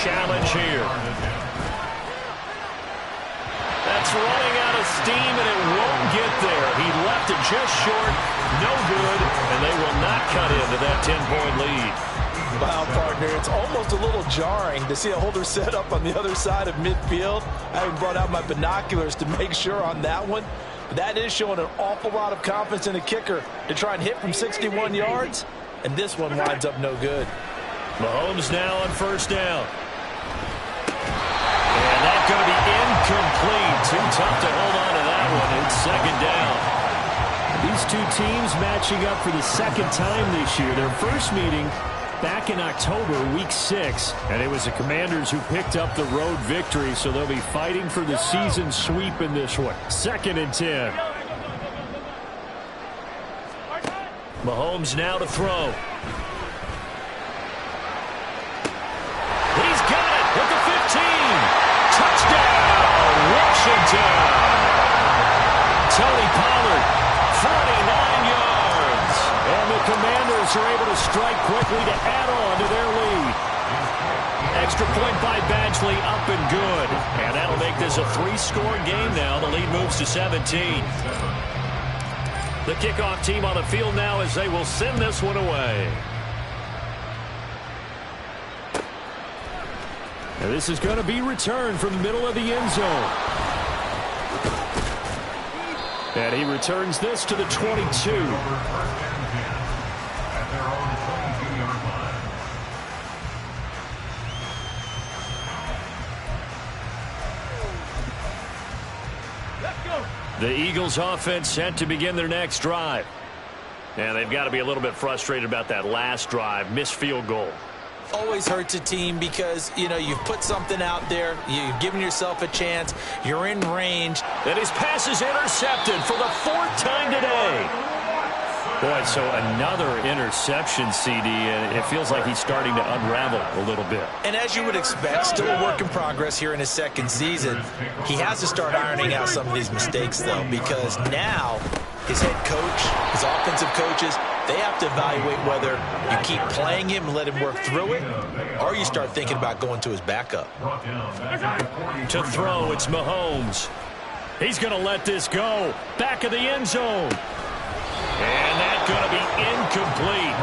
challenge here. That's running out of steam, and it won't get there. He left it just short, no good, and they will not cut into that 10-point lead. Wow, partner, it's almost a little jarring to see a holder set up on the other side of midfield. I haven't brought out my binoculars to make sure on that one. But that is showing an awful lot of confidence in the kicker to try and hit from 61 yards, and this one winds up no good. Mahomes now on first down. And that's going to be incomplete. Too tough to hold on to that one. It's second down. These two teams matching up for the second time this year. Their first meeting back in October, week 6, and it was the Commanders who picked up the road victory, so they'll be fighting for the season sweep in this one. 2nd and 10. Mahomes now to throw. He's got it at the 15. Touchdown, Washington. Tony Pollard, 49 yards. And the Commanders are able to strike quickly to add on to their lead. Extra point by Badgley, up and good. And that'll make this a 3-score game now. The lead moves to 17. The kickoff team on the field now as they will send this one away. And this is going to be returned from the middle of the end zone. And he returns this to the 22. The Eagles offense set to begin their next drive. And they've got to be a little bit frustrated about that last drive, missed field goal. Always hurts a team because, you know, you've put something out there, you've given yourself a chance, you're in range. And his pass is intercepted for the 4th time today. Boy, so another interception, CD, and it feels like he's starting to unravel a little bit. And as you would expect, still a work in progress here in his 2nd season. He has to start ironing out some of these mistakes, though, because now his head coach, his offensive coaches, they have to evaluate whether you keep playing him and let him work through it, or you start thinking about going to his backup. To throw, it's Mahomes. He's going to let this go. Back of the end zone. And that's going to be incomplete.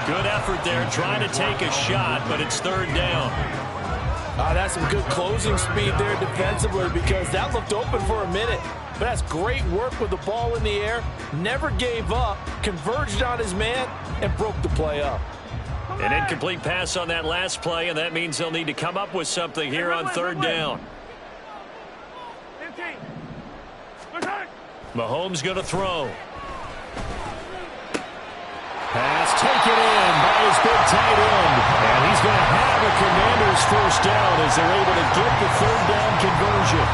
Good effort there trying to take a shot, but it's 3rd down. That's some good closing speed there defensively because that looked open for a minute. But that's great work with the ball in the air. Never gave up, converged on his man, and broke the play up. An incomplete pass on that last play, and that means they'll need to come up with something here on 3rd down. Mahomes going to throw. Pass taken in by his big tight end. And he's going to have a Commanders first down as they're able to get the 3rd down conversion.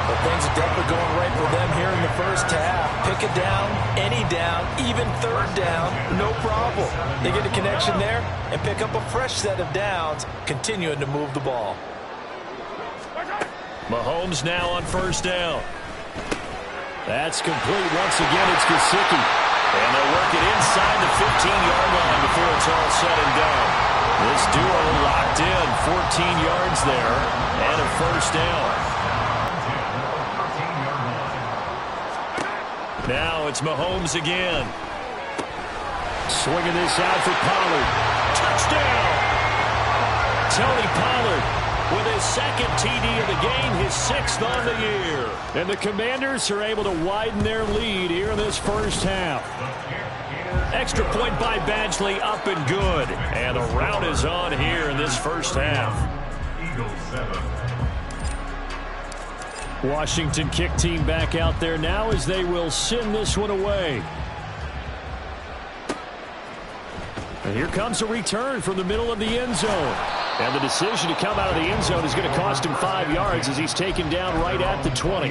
But things are definitely going right for them here in the first half. Pick it down, any down, even 3rd down, no problem. They get a connection there and pick up a fresh set of downs, continuing to move the ball. Mahomes now on first down. That's complete. Once again, it's Gesicki. And they'll work it inside the 15-yard line before it's all said and done. This duo locked in, 14 yards there, and a first down. Now it's Mahomes again. Swinging this out for Pollard. Touchdown! Tony Pollard with his 2nd TD of the game, his 6th on the year. And the Commanders are able to widen their lead here in this first half. Extra point by Badgley, up and good. And the rout is on here in this first half. Washington kick team back out there now as they will send this one away. And here comes a return from the middle of the end zone. And the decision to come out of the end zone is going to cost him 5 yards as he's taken down right at the 20.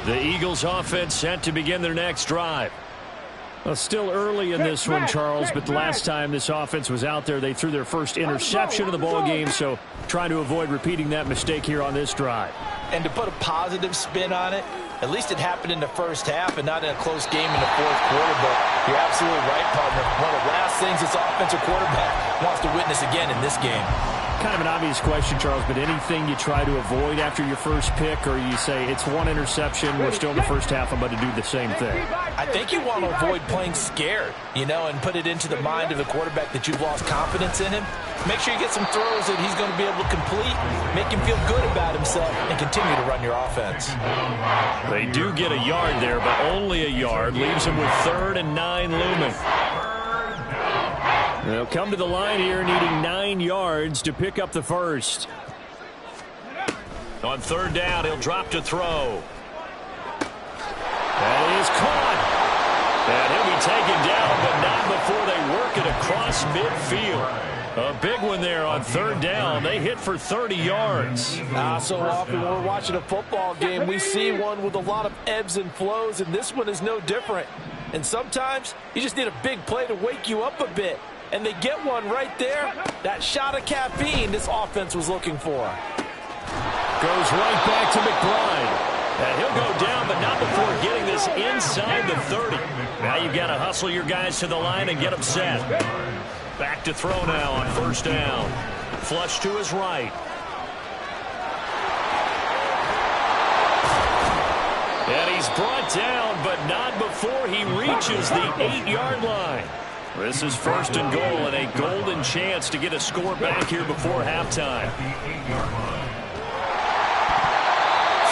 The Eagles offense set to begin their next drive. Well, still early in this one, Charles, but the last time this offense was out there, they threw their first interception of the ball game, so trying to avoid repeating that mistake here on this drive. And to put a positive spin on it, At least it happened in the first half and not in a close game in the fourth quarter. But you're absolutely right, partner. One of the last things this offensive quarterback wants to witness again in this game. Kind of an obvious question, Charles, but anything you try to avoid after your first pick, or you say it's one interception, we're still in the first half, I'm about to do the same thing? I think you want to avoid playing scared, and put it into the mind of the quarterback that you've lost confidence in him. Make sure you get some throws that he's going to be able to complete, make him feel good about himself, and continue to run your offense. They do get a yard there, but only a yard. Leaves him with 3rd and 9 looming. They'll come to the line here needing 9 yards to pick up the first. On 3rd down, he'll drop to throw. That is caught. And he'll be taken down, but not before they work it across midfield. A big one there on 3rd down. They hit for 30 yards. So often when we're watching a football game, we see one with a lot of ebbs and flows, and this one is no different. And sometimes you just need a big play to wake you up a bit. And they get one right there. That shot of caffeine this offense was looking for. Goes right back to McBride. And he'll go down, but not before getting this inside the 30. Now you've got to hustle your guys to the line and get them set. Back to throw now on 1st down. Flush to his right. And he's brought down, but not before he reaches the 8-yard line. This is 1st and goal and a golden chance to get a score back here before halftime.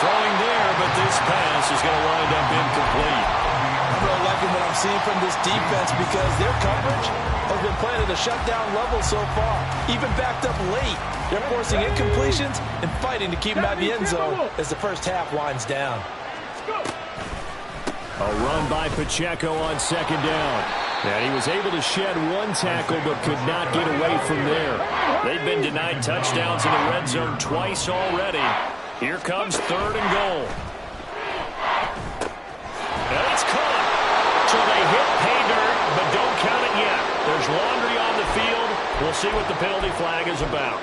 Throwing there, but this pass is going to wind up incomplete. I'm really liking what I'm seeing from this defense because their coverage has been playing at a shutdown level so far. Even backed up late. They're forcing incompletions and fighting to keep them out of the end zone as the first half winds down. A run by Pacheco on 2nd down. And he was able to shed one tackle but could not get away from there. They've been denied touchdowns in the red zone twice already. Here comes 3rd and goal. And it's caught. So they hit pay dirt, but don't count it yet. There's laundry on the field. We'll see what the penalty flag is about.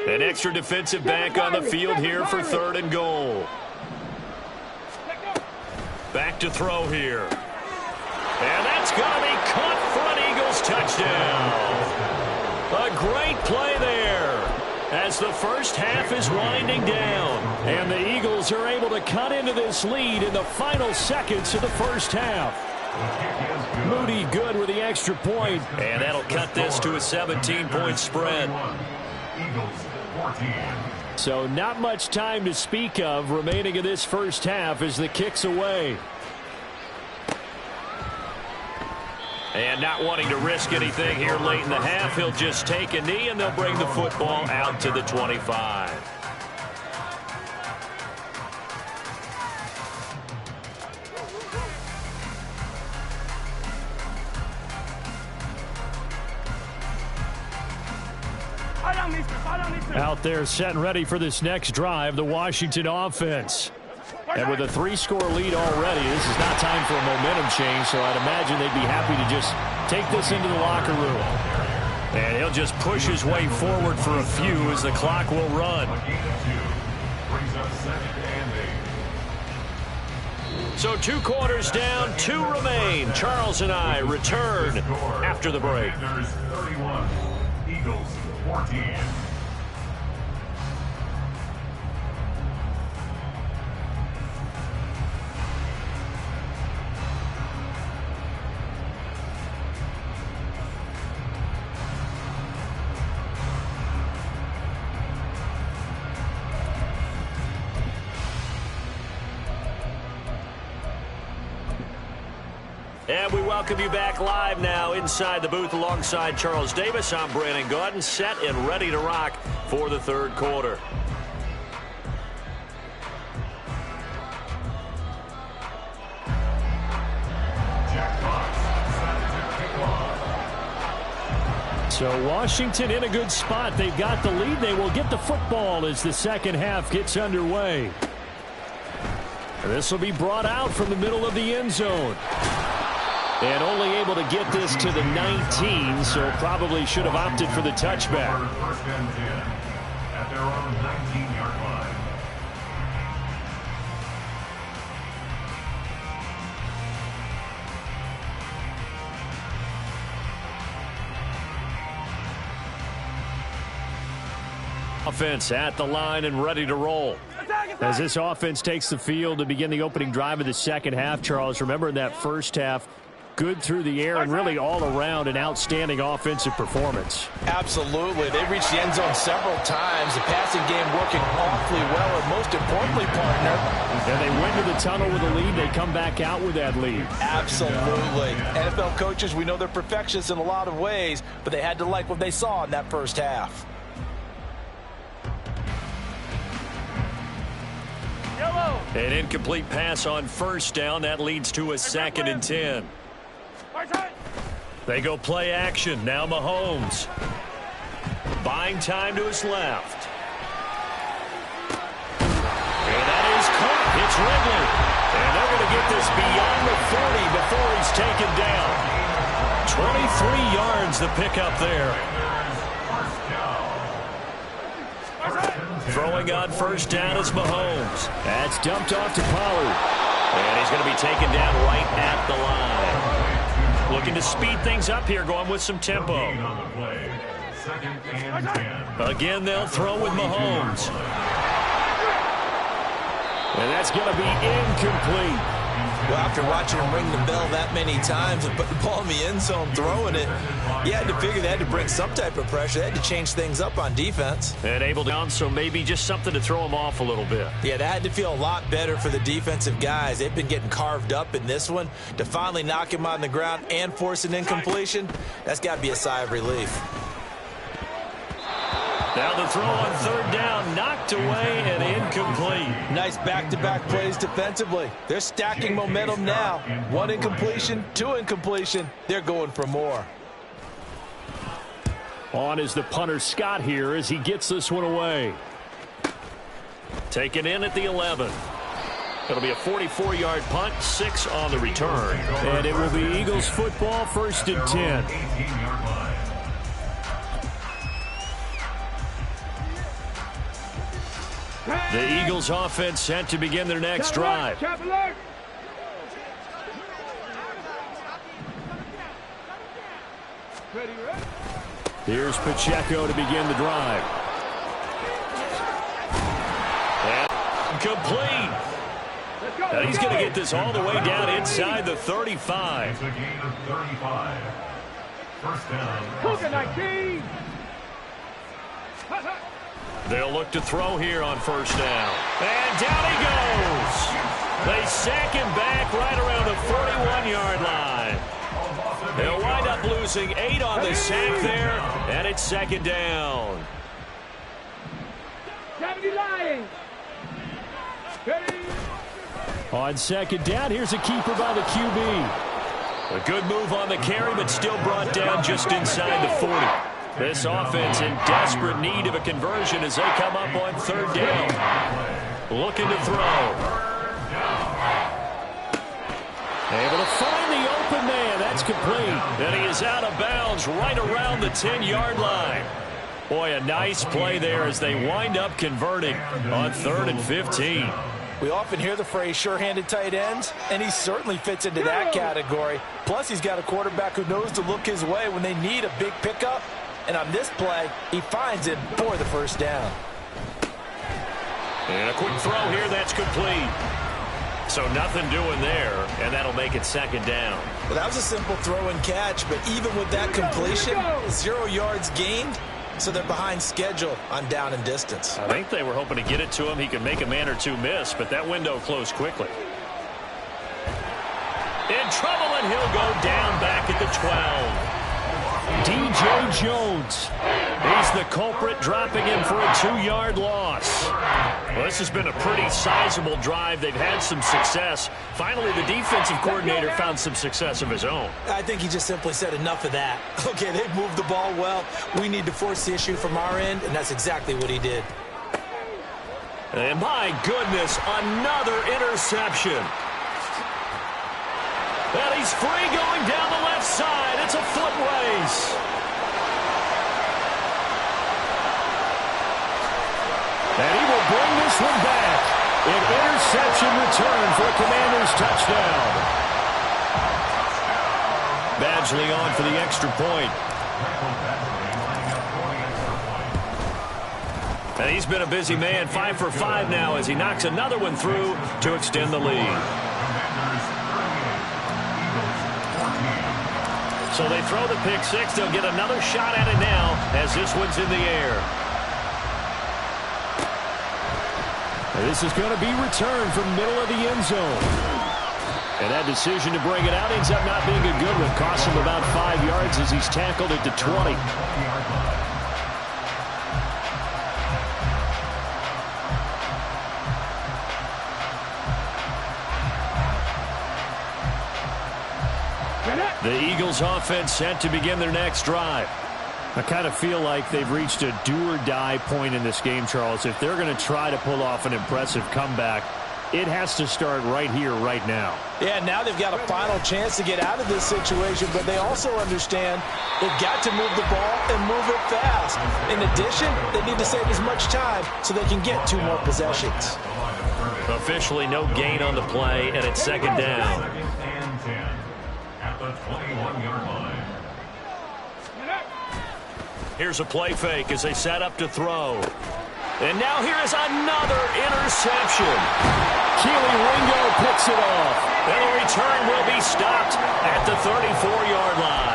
An extra defensive back on the field here for 3rd and goal. Back to throw here. And that's going to be caught for an Eagles touchdown. A great play there as the first half is winding down. And the Eagles are able to cut into this lead in the final seconds of the first half. Moody good with the extra point. And that'll cut this to a 17-point spread. So not much time to speak of remaining in this first half as the kick's away. And not wanting to risk anything here late in the half, he'll just take a knee and they'll bring the football out to the 25. Out there set and ready for this next drive, the Washington offense. And with a 3-score lead already, this is not time for a momentum change, so I'd imagine they'd be happy to just take this into the locker room. And he'll just push his way forward for a few as the clock will run. So 2 quarters down, 2 remain. Charles and I return after the break. Eagles 14. And we welcome you back live now inside the booth alongside Charles Davis. I'm Brandon Gaudin, set and ready to rock for the 3rd quarter. So Washington in a good spot. They've got the lead. They will get the football as the second half gets underway. And this will be brought out from the middle of the end zone. And only able to get this to the 19, so probably should have opted for the touchback. First and 10 at their own 19-yard line. Offense at the line and ready to roll. As this offense takes the field to begin the opening drive of the second half, Charles, remember in that first half, good through the air and really all around an outstanding offensive performance. Absolutely. They reached the end zone several times. The passing game working awfully well, and most importantly, partner. And they went to the tunnel with a lead. They come back out with that lead. Absolutely. NFL coaches, we know they're perfectionists in a lot of ways, but they had to like what they saw in that first half. An incomplete pass on first down. That leads to a 2nd and 10. They go play action. Now Mahomes. Buying time to his left. And that is caught. It's Ridley. And they're going to get this beyond the 40 before he's taken down. 23 yards the pickup there. Throwing on first down is Mahomes. That's dumped off to Pollard. And he's going to be taken down right at the line. Looking to speed things up here, going with some tempo. Again, they'll throw with Mahomes. And that's going to be incomplete. Well, after watching him ring the bell that many times and put the ball in the end zone, throwing it, you had to figure they had to bring some type of pressure. They had to change things up on defense. And able down, so maybe just something to throw him off a little bit. Yeah, that had to feel a lot better for the defensive guys. They've been getting carved up in this one. To finally knock him on the ground and force an incompletion, that's got to be a sigh of relief. Now the throw on third down, knocked away and incomplete. Nice back-to-back plays defensively. They're stacking momentum now. 1 incompletion, 2 incompletion. They're going for more. On is the punter Scott here as he gets this one away. Taken in at the 11. It'll be a 44-yard punt, 6 on the return. And it will be Eagles football, 1st and 10. 18-yard line. The Eagles offense set to begin their next drive. Here's Pacheco to begin the drive. And complete. And he's going to get this all the way down inside the 35. It's a gain of 35. First down. They'll look to throw here on first down. And down he goes. They sack him back right around the 41-yard line. They'll wind up losing 8 on the sack there, and it's 2nd down. On 2nd down, here's a keeper by the QB. A good move on the carry, but still brought down just inside the 40. This offense in desperate need of a conversion as they come up on third down. Looking to throw. Able to find the open man. That's complete. And he is out of bounds right around the 10-yard line. Boy, a nice play there as they wind up converting on 3rd and 15. We often hear the phrase sure-handed tight ends, and he certainly fits into that category. Plus, he's got a quarterback who knows to look his way when they need a big pickup. And on this play, he finds it for the first down. And a quick throw here, that's complete. So nothing doing there, and that'll make it 2nd down. Well, that was a simple throw and catch, but even with that completion, 0 yards gained, so they're behind schedule on down and distance. I think they were hoping to get it to him. He could make a man or two miss, but that window closed quickly. In trouble, and he'll go down back at the 12. DJ Jones. He's the culprit, dropping him for a 2-yard loss. Well, this has been a pretty sizable drive. They've had some success. Finally, the defensive coordinator found some success of his own. I think he just simply said enough of that. Okay, they've moved the ball well. We need to force the issue from our end, and that's exactly what he did. And my goodness, another interception. And he's free going down the left side. It's a foot race. And he will bring this one back. An interception return for a Commanders touchdown. Badgley on for the extra point. And he's been a busy man, 5 for 5 now as he knocks another one through to extend the lead. So they throw the pick six. They'll get another shot at it now as this one's in the air. And this is going to be returned from middle of the end zone. And that decision to bring it out ends up not being a good one. Costs him about 5 yards as he's tackled at the 20. The Eagles offense set to begin their next drive. I kind of feel like they've reached a do-or-die point in this game, Charles. If they're going to try to pull off an impressive comeback, it has to start right here, right now. Yeah, now they've got a final chance to get out of this situation, but they also understand they've got to move the ball and move it fast. In addition, they need to save as much time so they can get 2 more possessions. Officially no gain on the play, and it's second down. And 10 at the 21-yard line. Here's a play fake as they set up to throw. And now here is another interception. Keely Ringo picks it off. And the return will be stopped at the 34-yard line.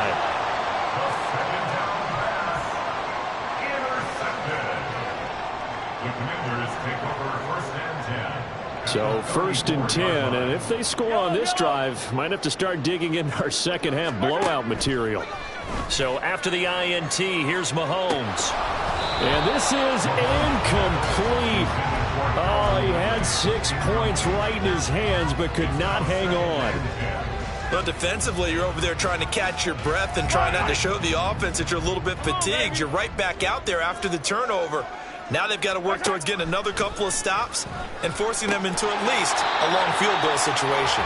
So 1st and 10, and if they score on this drive, might have to start digging in our second half blowout material. So after the INT, here's Mahomes. And this is incomplete. Oh, he had 6 points right in his hands, but could not hang on. Well, defensively, you're over there trying to catch your breath and try not to show the offense that you're a little bit fatigued. You're right back out there after the turnover. Now they've got to work towards getting another couple of stops and forcing them into at least a long field goal situation.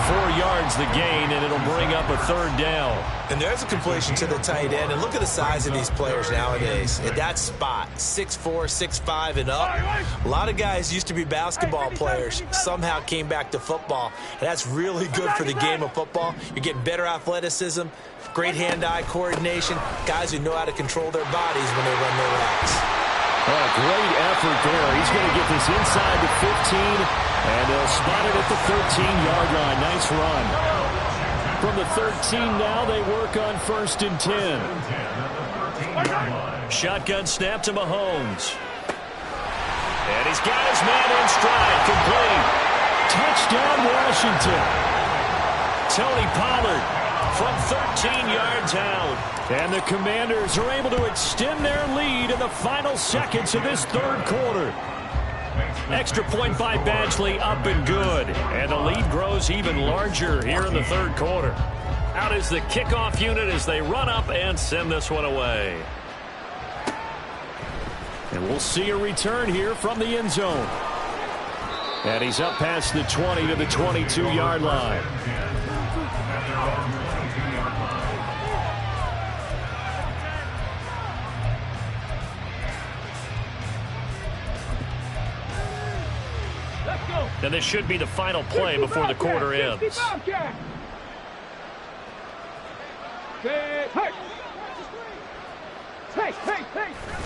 4 yards the gain, and it'll bring up a 3rd down. And there's a completion to the tight end. And look at the size of these players nowadays. At that spot, 6'4", 6'5", and up. A lot of guys used to be basketball players, somehow came back to football. And that's really good for the game of football. You're getting better athleticism, great hand-eye coordination, guys who know how to control their bodies when they run their routes. Oh, great effort there. He's going to get this inside the 15, and they'll spot it at the 13-yard line. Nice run. From the 13 now, they work on 1st and 10. Shotgun snap to Mahomes. And he's got his man in stride. Complete. Touchdown, Washington. Tony Pollard from 13 yards out. And the Commanders are able to extend their lead in the final seconds of this 3rd quarter. Extra point by Badgley, up and good. And the lead grows even larger here in the 3rd quarter. Out is the kickoff unit as they run up and send this one away. And we'll see a return here from the end zone. And he's up past the 20 to the 22-yard line. And this should be the final play before the quarter ends.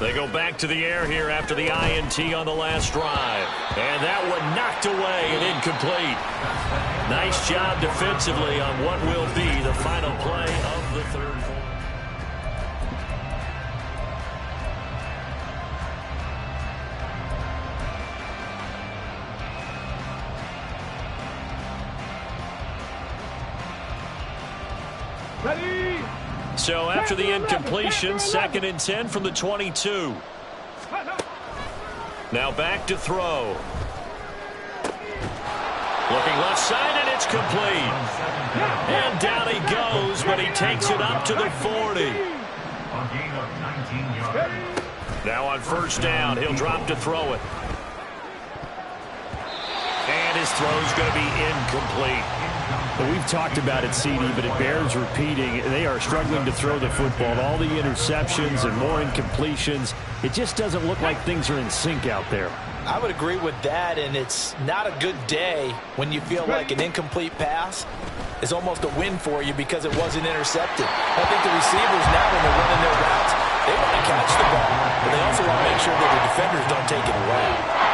They go back to the air here after the INT on the last drive. And that one knocked away and incomplete. Nice job defensively on what will be the final play of the 3rd quarter. So after the incompletion, 2nd and 10 from the 22. Now back to throw. Looking left side, and it's complete. And down he goes, but he takes it up to the 40. Now on 1st down, he'll drop to throw it. this throw is going to be incomplete. Well, we've talked about it, CD, but it bears repeating. They are struggling to throw the football. All the interceptions and more incompletions. It just doesn't look like things are in sync out there. I would agree with that, and it's not a good day when you feel like an incomplete pass is almost a win for you because it wasn't intercepted. I think the receivers now, when they're running their routes, they want to catch the ball, but they also want to make sure that the defenders don't take it away.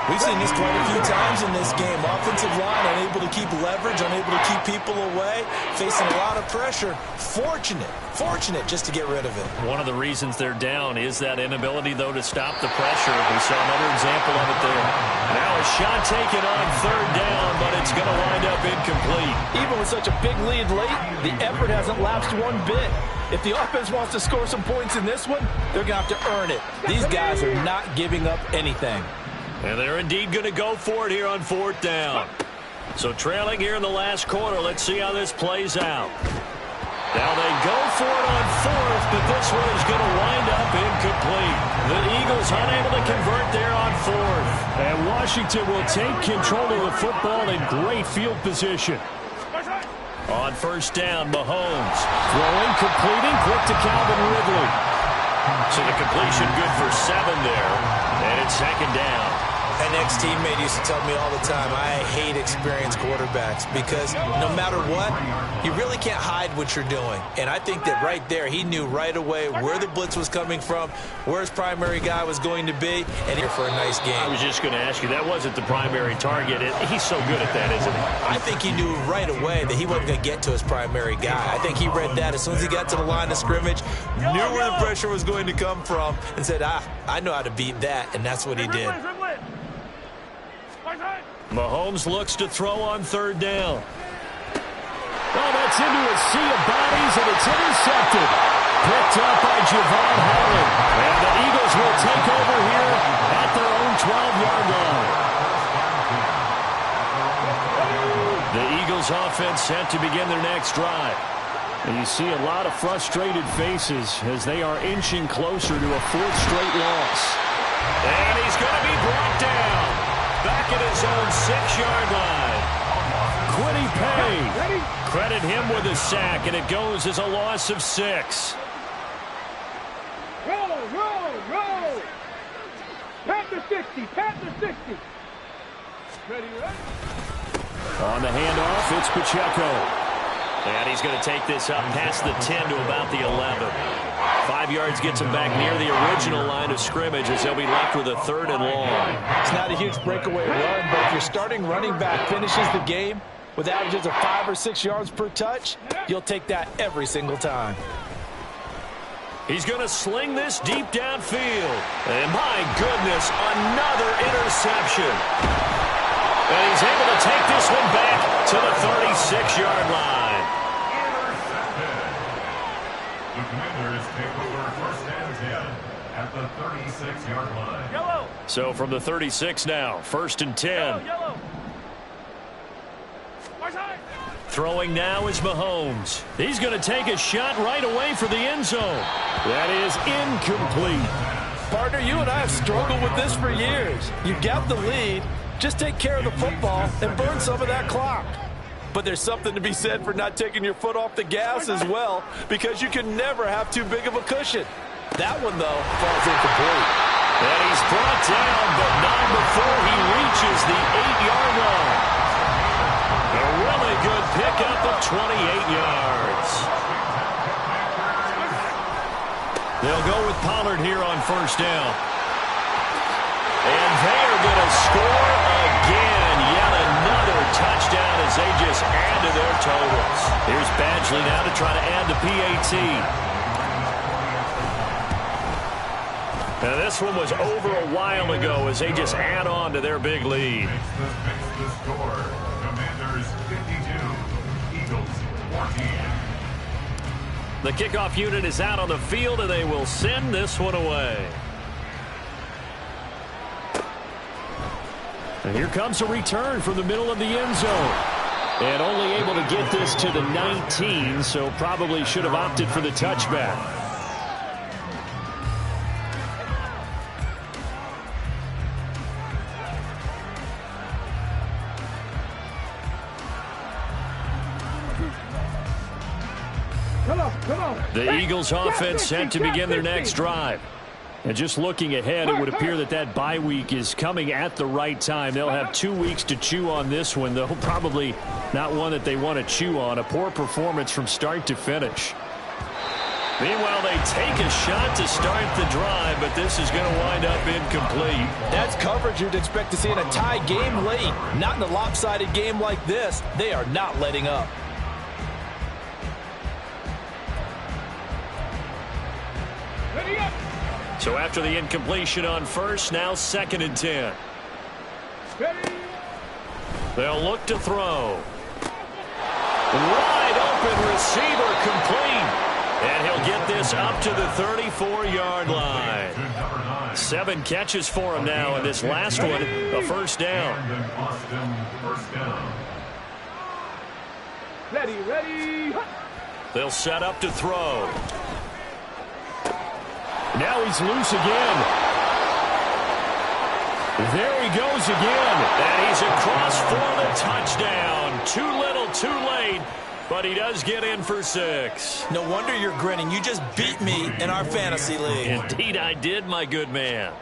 We've seen this quite a few times in this game. Offensive line unable to keep leverage, unable to keep people away, facing a lot of pressure. Fortunate just to get rid of it. One of the reasons they're down is that inability, though, to stop the pressure. We saw another example of it there. Now a shot taken on third down, but it's going to wind up incomplete. Even with such a big lead late, the effort hasn't lapsed one bit. If the offense wants to score some points in this one, they're going to have to earn it. These guys are not giving up anything. And they're indeed going to go for it here on fourth down. So trailing here in the last quarter, let's see how this plays out. Now they go for it on fourth, but this one is going to wind up incomplete. The Eagles unable to convert there on fourth. And Washington will take control of the football in great field position. On first down, Mahomes throwing, completing, quick to Calvin Ridley. So the completion good for 7 there, and it's second down. An ex-teammate used to tell me all the time, I hate experienced quarterbacks because no matter what, you really can't hide what you're doing. And I think that right there, he knew right away where the blitz was coming from, where his primary guy was going to be, and here for a nice game. I was just going to ask you, that wasn't the primary target. He's so good at that, isn't he? I think he knew right away that he wasn't going to get to his primary guy. I think he read that as soon as he got to the line of scrimmage, knew where the pressure was going to come from, and said, I know how to beat that, and that's what he did. Mahomes looks to throw on third down. Well, that's into a sea of bodies, and it's intercepted. Picked up by Javon Holland. And the Eagles will take over here at their own 12-yard line. The Eagles offense set to begin their next drive. And you see a lot of frustrated faces as they are inching closer to a 4th straight loss. And he's going to be brought down. Back at his own 6-yard line. Quiddy Pay. Credit him with a sack, and it goes as a loss of 6. Roll. Panther 60, Panther 60. Ready? On the handoff, it's Pacheco. And he's going to take this up past the 10 to about the 11. 5 yards gets him back near the original line of scrimmage as they'll be left with a 3rd and long. It's not a huge breakaway run, but if your starting running back finishes the game with averages of 5 or 6 yards per touch, you'll take that every single time. He's going to sling this deep downfield. And my goodness, another interception. And he's able to take this one back to the 36-yard line. The Commanders take over first and 10 at the 36-yard line. Yellow. So from the 36 now, 1st and 10. Yellow. Throwing now is Mahomes. He's going to take a shot right away for the end zone. That is incomplete. Partner, you and I have struggled with this for years. You've got the lead. Just take care of the football and burn some of that clock. But there's something to be said for not taking your foot off the gas as well, because you can never have too big of a cushion. That one, though, falls incomplete. And he's brought down, but not before he reaches the 8-yard line. A really good pickup of 28 yards. They'll go with Pollard here on first down. And they're going to score again. Yet another touchdown as they just add to their totals. Here's Badgley now to try to add the PAT. Now this one was over a while ago as they just add on to their big lead. The score, Commanders 52, Eagles 14. The kickoff unit is out on the field, and they will send this one away. And here comes a return from the middle of the end zone. And only able to get this to the 19, so probably should have opted for the touchback. The Eagles offense set to begin their next drive. And just looking ahead, it would appear that bye week is coming at the right time. They'll have 2 weeks to chew on this one, though probably not one that they want to chew on. A poor performance from start to finish. Meanwhile, they take a shot to start the drive, but this is going to wind up incomplete. That's coverage you'd expect to see in a tie game late. Not in a lopsided game like this. They are not letting up. So after the incompletion on first, now 2nd and 10. They'll look to throw. Wide open receiver complete. And he'll get this up to the 34-yard line. 7 catches for him now, and this last one, a first down. Ready. They'll set up to throw. Now he's loose again. There he goes again. And he's across for the touchdown. Too little, too late. But he does get in for 6. No wonder you're grinning. You just beat me in our fantasy league. Indeed I did, my good man.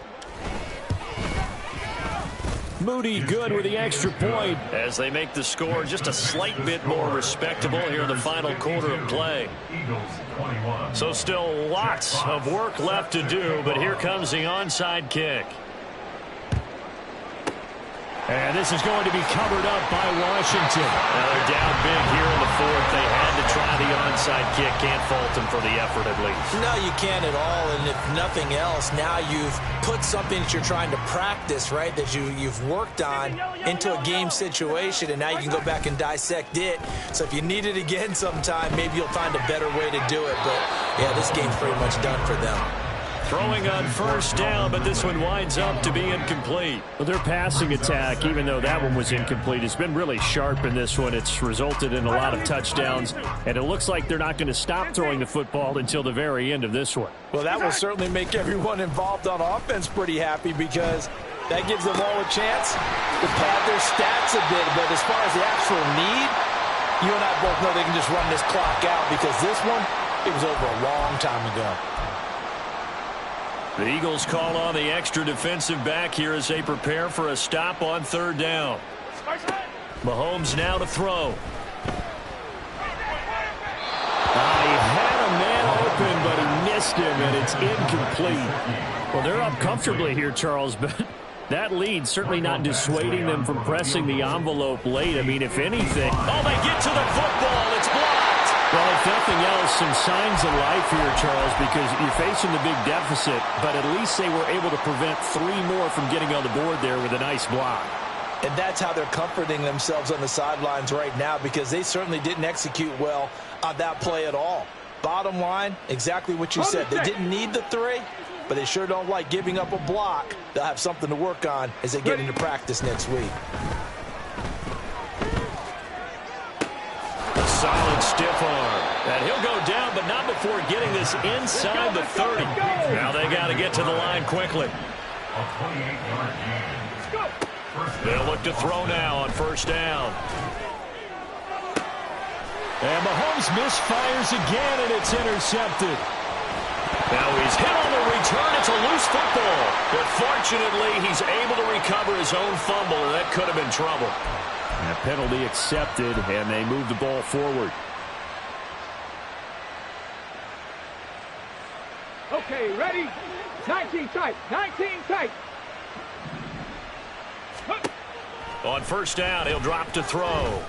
Moody good with the extra point as they make the score just a slight bit more respectable here in the final quarter of play. So still lots of work left to do, but here comes the onside kick. And this is going to be covered up by Washington. Now they're down big here in the 4th. They had to try the onside kick. Can't fault them for the effort at least. No, you can't at all. And if nothing else, now you've put something that you're trying to practice, right, that you've worked on into a game situation, and now you can go back and dissect it. So if you need it again sometime, maybe you'll find a better way to do it. But, yeah, this game's pretty much done for them. Throwing on first down, but this one winds up to be incomplete. Well, their passing attack, even though that one was incomplete, has been really sharp in this one. It's resulted in a lot of touchdowns, and it looks like they're not going to stop throwing the football until the very end of this one. Well, that will certainly make everyone involved on offense pretty happy because that gives them all a chance to pad their stats a bit. But as far as the actual need, you and I both know they can just run this clock out because this one, it was over a long time ago. The Eagles call on the extra defensive back here as they prepare for a stop on 3rd down. Mahomes now to throw. He had a man open, but he missed him, and it's incomplete. Well, they're up comfortably here, Charles, but that lead certainly not dissuading them from pressing the envelope late. I mean, if anything. Oh, they get to the football. It's blocked. Well, if nothing else, some signs of life here, Charles, because you're facing the big deficit, but at least they were able to prevent 3 more from getting on the board there with a nice block. And that's how they're comforting themselves on the sidelines right now because they certainly didn't execute well on that play at all. Bottom line, exactly what you said. They didn't need the 3, but they sure don't like giving up a block. They'll have something to work on as they get into practice next week. Solid stiff arm. And he'll go down, but not before getting this inside the 30. Now they got to get to the line quickly. They'll look to throw now on first down. And Mahomes misfires again, and it's intercepted. Now he's hit on the return. It's a loose football. But fortunately, he's able to recover his own fumble, and that could have been trouble. And a penalty accepted, and they move the ball forward. Okay, ready? 19 tight. 19 tight. On first down, he'll drop to throw.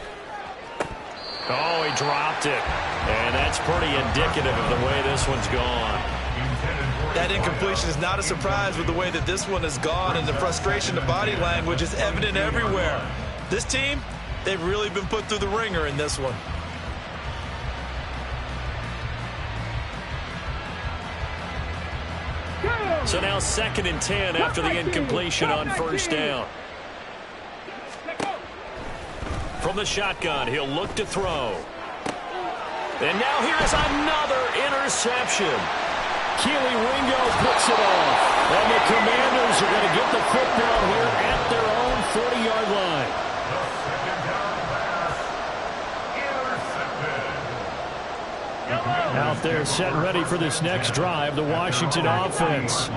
Oh, he dropped it. And that's pretty indicative of the way this one's gone. That incompletion is not a surprise with the way that this one has gone, and the frustration, the body language is evident everywhere. This team, they've really been put through the ringer in this one. So now 2nd and 10 after the incompletion on first down. From the shotgun, he'll look to throw. And now here's another interception. Keely Ringo puts it off. And the Commanders are going to get the football here at their own 40-yard line. out there set and ready for this next drive, the Washington offense.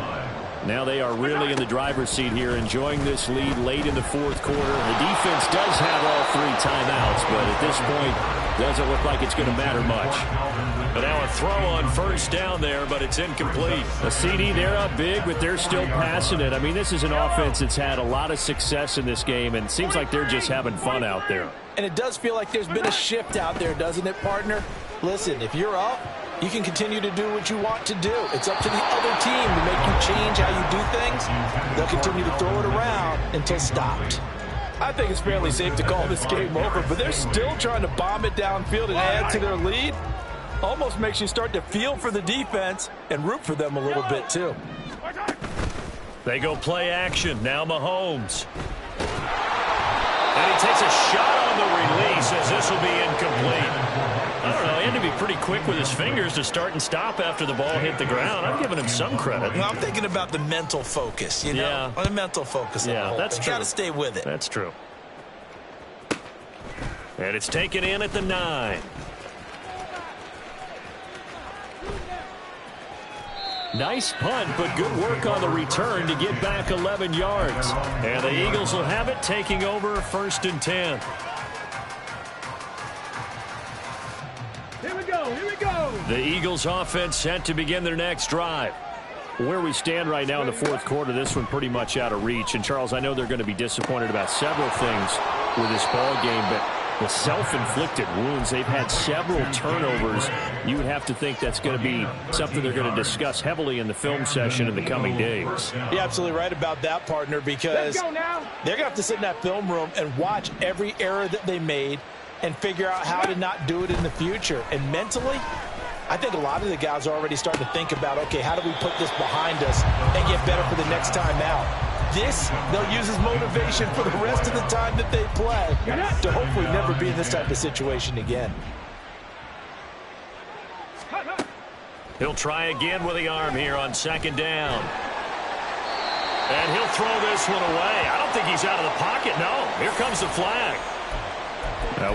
Now they are really in the driver's seat here, enjoying this lead late in the fourth quarter. The defense does have all 3 timeouts, but at this point, doesn't look like it's going to matter much. But now a throw on first down there, but it's incomplete. A CD, they're up big, but they're still passing it. I mean, this is an offense that's had a lot of success in this game, and it seems like they're just having fun out there. And it does feel like there's been a shift out there, doesn't it, partner? Listen, if you're up, you can continue to do what you want to do. It's up to the other team to make you change how you do things. They'll continue to throw it around until stopped. I think it's fairly safe to call this game over, but they're still trying to bomb it downfield and add to their lead. Almost makes you start to feel for the defense and root for them a little bit, too. They go play action. Now Mahomes. And he takes a shot on the release as this will be incomplete. I don't know. He had to be pretty quick with his fingers to start and stop after the ball hit the ground. I'm giving him some credit. Well, I'm thinking about the mental focus, you know? Yeah. The mental focus. Yeah, that's true. Got to stay with it. That's true. And it's taken in at the 9. Nice punt, but good work on the return to get back 11 yards. And the Eagles will have it, taking over 1st and 10. Here we go, here we go. The Eagles offense set to begin their next drive. Where we stand right now in the fourth quarter, this one pretty much out of reach. And, Charles, I know they're going to be disappointed about several things with this ball game, but the self-inflicted wounds, they've had several turnovers. You would have to think that's going to be something they're going to discuss heavily in the film session in the coming days. You're absolutely right about that, partner, because they're going to have to sit in that film room and watch every error that they made and figure out how to not do it in the future. And mentally, I think a lot of the guys are already starting to think about, okay, how do we put this behind us and get better for the next time out? This, they'll use as motivation for the rest of the time that they play to hopefully never be in this type of situation again. He'll try again with the arm here on 2nd down. And he'll throw this one away. I don't think he's out of the pocket. No, here comes the flag.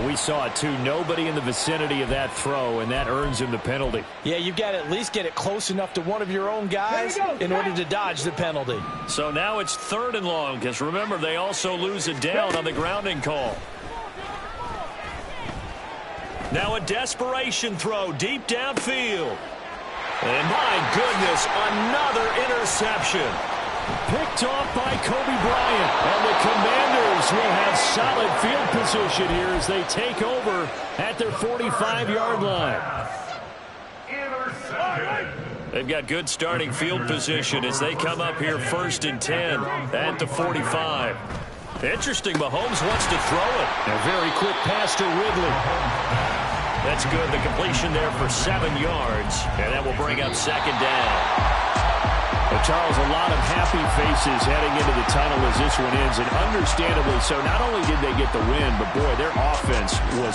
We saw it, too. Nobody in the vicinity of that throw, and that earns him the penalty. Yeah, you've got to at least get it close enough to one of your own guys in order to dodge the penalty. So now it's 3rd and long, because remember, they also lose a down on the grounding call. Now a desperation throw deep downfield. And my goodness, another interception. Picked off by Kobe Bryant. And the Commanders will have solid field position here as they take over at their 45-yard line. They've got good starting field position as they come up here 1st and 10 at the 45. Interesting, Mahomes wants to throw it. A very quick pass to Ridley. That's good. The completion there for 7 yards. And that will bring up 2nd down. Well, Charles, a lot of happy faces heading into the tunnel as this one ends, and understandably so. Not only did they get the win, but, boy, their offense was